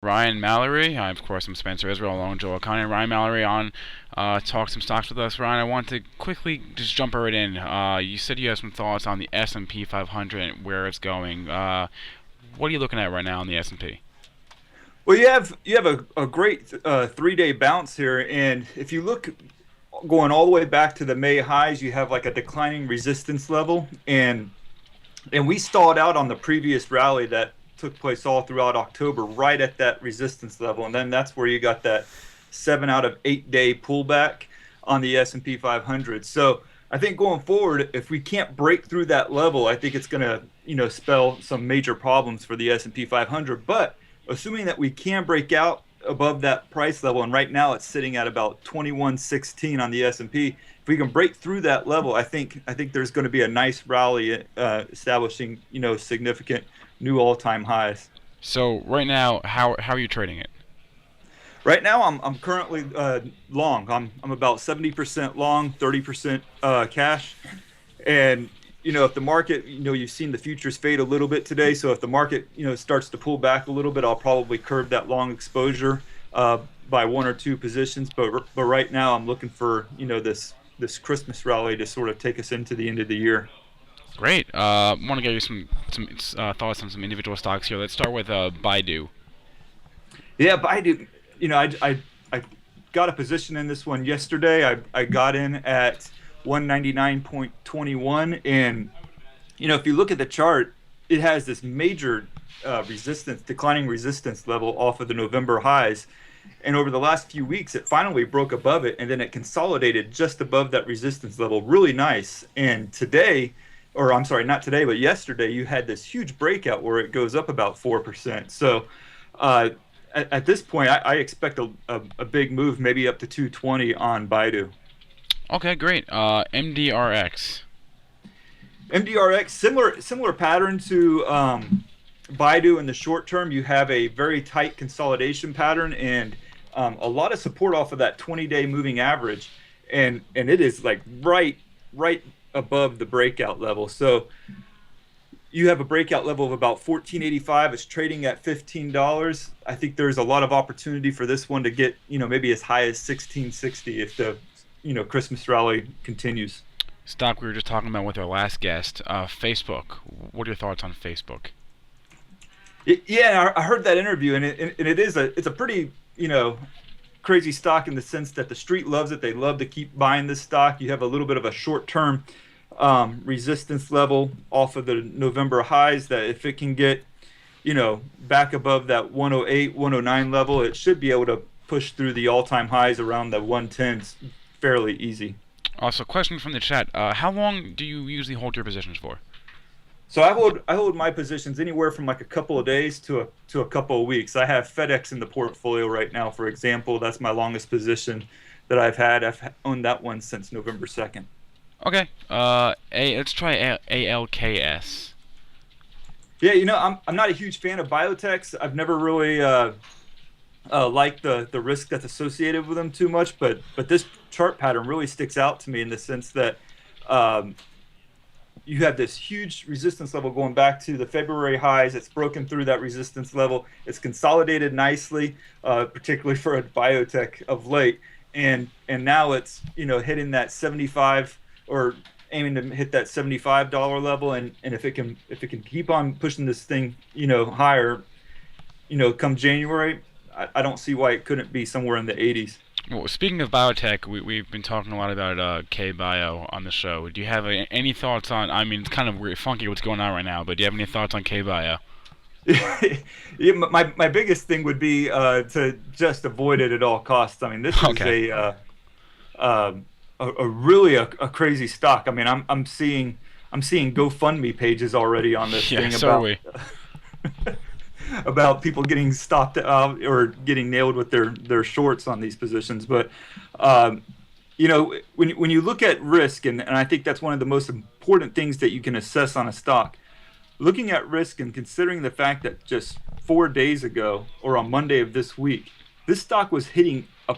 Ryan Mallory. Of course, I'm Spencer Israel, along with Joel Connie and Ryan Mallory on talk some stocks with us. Ryan, I want to quickly just jump right in. You said you have some thoughts on the S&P 500 and where it's going. What are you looking at right now on the S&P? Well, you have a great 3 day bounce here, and if you look going all the way back to the May highs, you have like a declining resistance level, and we stalled out on the previous rally that took place all throughout October, right at that resistance level, and then that's where you got that 7 out of 8 day pullback on the S&P 500. So I think going forward, if we can't break through that level, I think it's going to spell some major problems for the S&P 500. But assuming that we can break out above that price level, and right now it's sitting at about 2116 on the S&P. If we can break through that level, I think there's going to be a nice rally, establishing significant new all-time highs. So right now, how are you trading it? Right now, I'm currently long. I'm about 70% long, 30% cash, and if the market, you've seen the futures fade a little bit today. So if the market, starts to pull back a little bit, I'll probably curb that long exposure by one or two positions. But right now, I'm looking for this Christmas rally to sort of take us into the end of the year. Great. I want to give you some thoughts on some individual stocks here. Let's start with Baidu. Yeah, Baidu. I got a position in this one yesterday. I got in at 199.21, and if you look at the chart, it has this major declining resistance level off of the November highs, and over the last few weeks it finally broke above it, and then it consolidated just above that resistance level, really nice. And today, or I'm sorry, not today, but yesterday, you had this huge breakout where it goes up about 4%. So at this point, I expect a big move, maybe up to 220 on Baidu. Okay, great. MDRX. MDRX, similar pattern to Baidu in the short term. You have a very tight consolidation pattern and a lot of support off of that 20-day moving average, and it is like right above the breakout level. So you have a breakout level of about 1485. It's trading at $15. I think there's a lot of opportunity for this one to get maybe as high as 1660 if the Christmas rally continues. Stock we were just talking about with our last guest, Facebook. What are your thoughts on Facebook? Yeah, I heard that interview, and it's a pretty crazy stock in the sense that the street loves it. They love to keep buying this stock. You have a little bit of a short-term resistance level off of the November highs that if it can get back above that 108, 109 level, it should be able to push through the all-time highs around the 110s fairly easy. Also, question from the chat: how long do you usually hold your positions for? So I hold my positions anywhere from like a couple of days to a couple of weeks. I have FedEx in the portfolio right now, for example. That's my longest position that I've had. I've owned that one since November 2nd. Okay. Let's try ALKS. Yeah, I'm not a huge fan of biotechs. I've never really liked the risk that's associated with them too much, but this chart pattern really sticks out to me in the sense that you have this huge resistance level going back to the February highs. It's broken through that resistance level. It's consolidated nicely, particularly for a biotech of late, and now it's hitting that 75 or aiming to hit that $75 level, and if it can keep on pushing this thing higher, come January, I don't see why it couldn't be somewhere in the 80s. Well, speaking of biotech, we've been talking a lot about K-Bio on the show. Do you have any thoughts on? I mean, it's kind of weird, funky what's going on right now, but do you have any thoughts on K-Bio? Yeah, my biggest thing would be to just avoid it at all costs. I mean, this is Okay. a really a crazy stock. I mean, I'm seeing GoFundMe pages already on this Yeah, thing so are we. about people getting stopped out or getting nailed with their shorts on these positions. But when you look at risk, and I think that's one of the most important things that you can assess on a stock, looking at risk and considering the fact that just 4 days ago or on Monday of this week, this stock was hitting a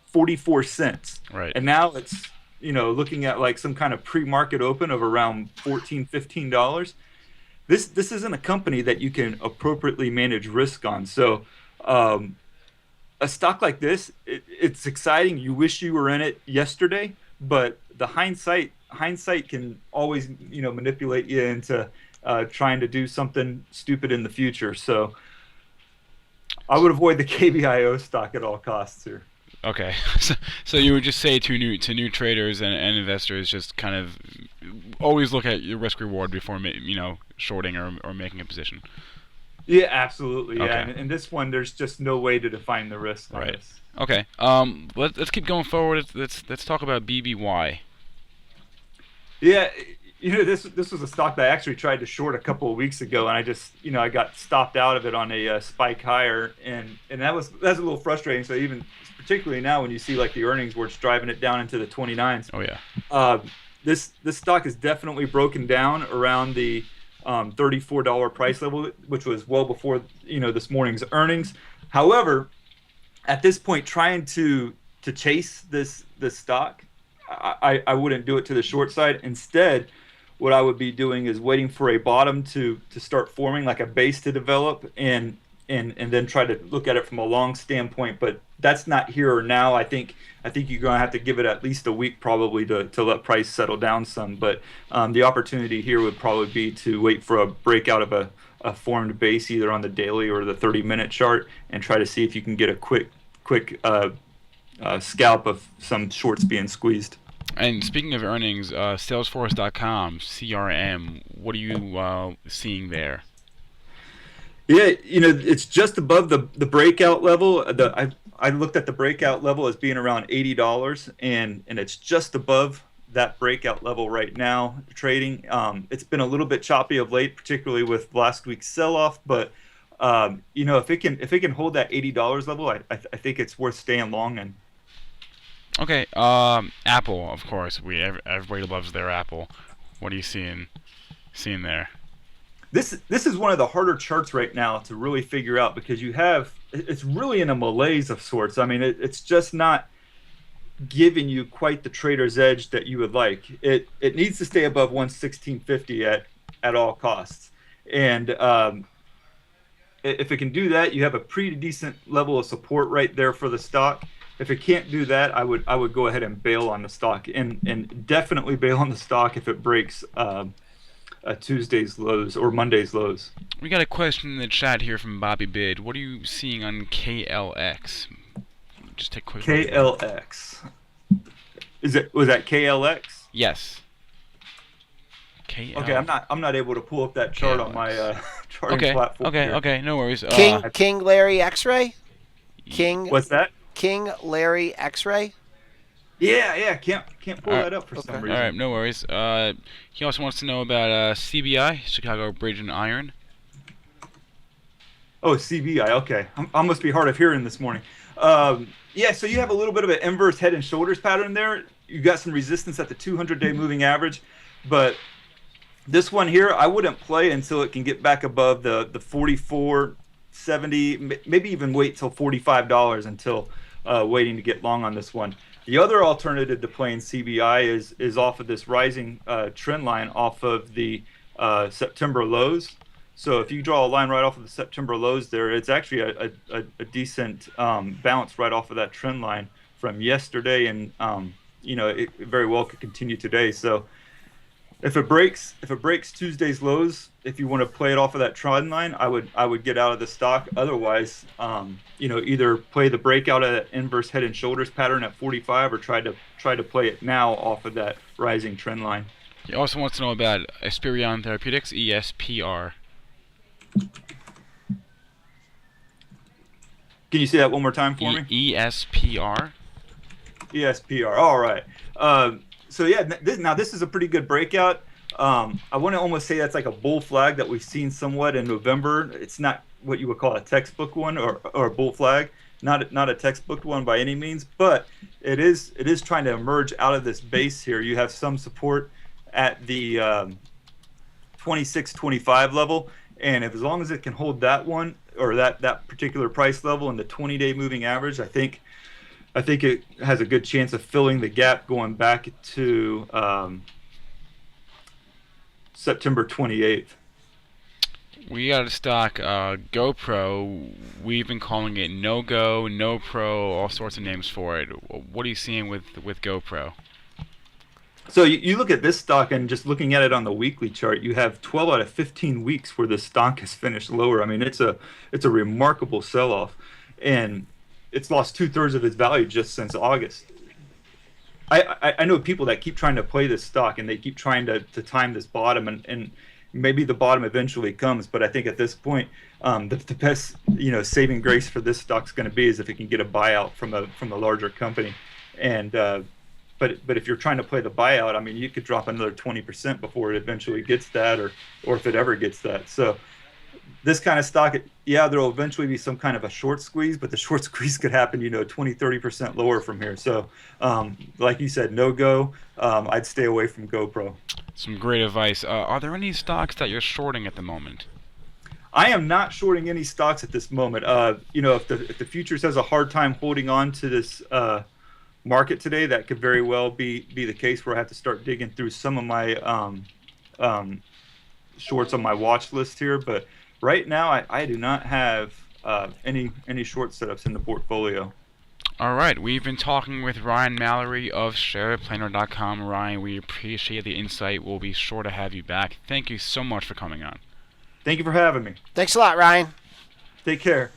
44 cents. Right. And now it's, looking at like some kind of pre-market open of around $14, $15. This isn't a company that you can appropriately manage risk on. So Um, a stock like this, it's exciting. You wish you were in it yesterday, but the hindsight can always manipulate you into trying to do something stupid in the future. So I would avoid the KBIO stock at all costs here. Okay, so you would just say to new traders and investors, just kind of always look at your risk reward before shorting or making a position. Yeah, absolutely. Yeah, Okay. and this one, there's just no way to define the risk on Right. this. Okay. Let's keep going forward. Let's talk about BBY. Yeah, this was a stock that I actually tried to short a couple of weeks ago, and I just I got stopped out of it on a spike higher, and that's a little frustrating. So even particularly now when you see like the earnings where it's driving it down into the 29s, Oh yeah. uh, this stock is definitely broken down around the $34 price level, which was well before this morning's earnings. However, at this point, trying to chase this stock, I wouldn't do it to the short side. Instead, what I would be doing is waiting for a bottom to start forming, like a base to develop, and then try to look at it from a long standpoint. But that's not here or now. I think you're going to have to give it at least a week probably to let price settle down some. But the opportunity here would probably be to wait for a breakout of a formed base either on the daily or the 30-minute chart and try to see if you can get a quick scalp of some shorts being squeezed. And speaking of earnings, Salesforce.com, CRM, what are you seeing there? Yeah, it's just above the breakout level. I looked at the breakout level as being around $80, and it's just above that breakout level right now trading. It's been a little bit choppy of late, particularly with last week's sell-off. But if it can hold that $80 level, I think it's worth staying long in. Okay. Apple, of course. Everybody loves their Apple. What are you seeing there? This is one of the harder charts right now to really figure out because it's really in a malaise of sorts. I mean, it's just not giving you quite the trader's edge that you would like. It needs to stay above 116.50 at all costs, and if it can do that, you have a pretty decent level of support right there for the stock. If it can't do that, I would go ahead and bail on the stock, and definitely bail on the stock if it breaks Tuesday's lows or Monday's lows. We got a question in the chat here from Bobby Bid. What are you seeing on KLX? Just take a quick look at that. KLX. Was that KLX? Yes. KL. Okay, I'm not able to pull up that chart on my charting Okay. platform Okay. here. Okay. No worries. King Larry X-ray? King What's that? King Larry X-ray? Yeah, can't pull that up for some Okay. reason. All right. No worries. He also wants to know about CBI, Chicago Bridge and Iron. Oh, CBI. Okay, I must be hard of hearing this morning. Yeah, so you have a little bit of an inverse head and shoulders pattern there. You got some resistance at the 200-day moving average, but this one here, I wouldn't play until it can get back above the 44.70, maybe even wait till $45 until waiting to get long on this one. The other alternative to playing CBI is off of this rising trend line off of the September lows. So if you draw a line right off of the September lows there, it's actually a decent bounce right off of that trend line from yesterday, and it very well could continue today. So if it breaks Tuesday's lows, if you want to play it off of that trend line, I would get out of the stock. Otherwise, either play the breakout of that inverse head and shoulders pattern at 45, or try to play it now off of that rising trend line. He also wants to know about Esperion Therapeutics, ESPR. Can you say that one more time for me? ESPR. ESPR. All right. So yeah, this is a pretty good breakout. I want to almost say that's like a bull flag that we've seen somewhat in November. It's not what you would call a textbook one or a bull flag, not a textbook one by any means, but it is trying to emerge out of this base here. You have some support at the 26.25 level, and as long as it can hold that one or that particular price level in the 20-day moving average, I think it has a good chance of filling the gap going back to September 28th. We got a stock, GoPro. We've been calling it No Go, No Pro, all sorts of names for it. What are you seeing with GoPro? So you look at this stock and just looking at it on the weekly chart, you have 12 out of 15 weeks where the stock has finished lower. I mean, it's a remarkable sell-off, and it's lost two-thirds of its value just since August. I know people that keep trying to play this stock and they keep trying to time this bottom, and maybe the bottom eventually comes. But I think at this point, the best saving grace for this stock's going to be is if it can get a buyout from a larger company, and but if you're trying to play the buyout, I mean, you could drop another 20% before it eventually gets that, or if it ever gets that. So this kind of stock, yeah, there will eventually be some kind of a short squeeze, but the short squeeze could happen, 20-30% lower from here. So, like you said, no go. I'd stay away from GoPro. Some great advice. Are there any stocks that you're shorting at the moment? I am not shorting any stocks at this moment. If the futures has a hard time holding on to this market today, that could very well be the case where I have to start digging through some of my shorts on my watch list here. But right now, I do not have any short setups in the portfolio. All right, we've been talking with Ryan Mallory of SharePlanner.com. Ryan, we appreciate the insight. We'll be sure to have you back. Thank you so much for coming on. Thank you for having me. Thanks a lot, Ryan. Take care.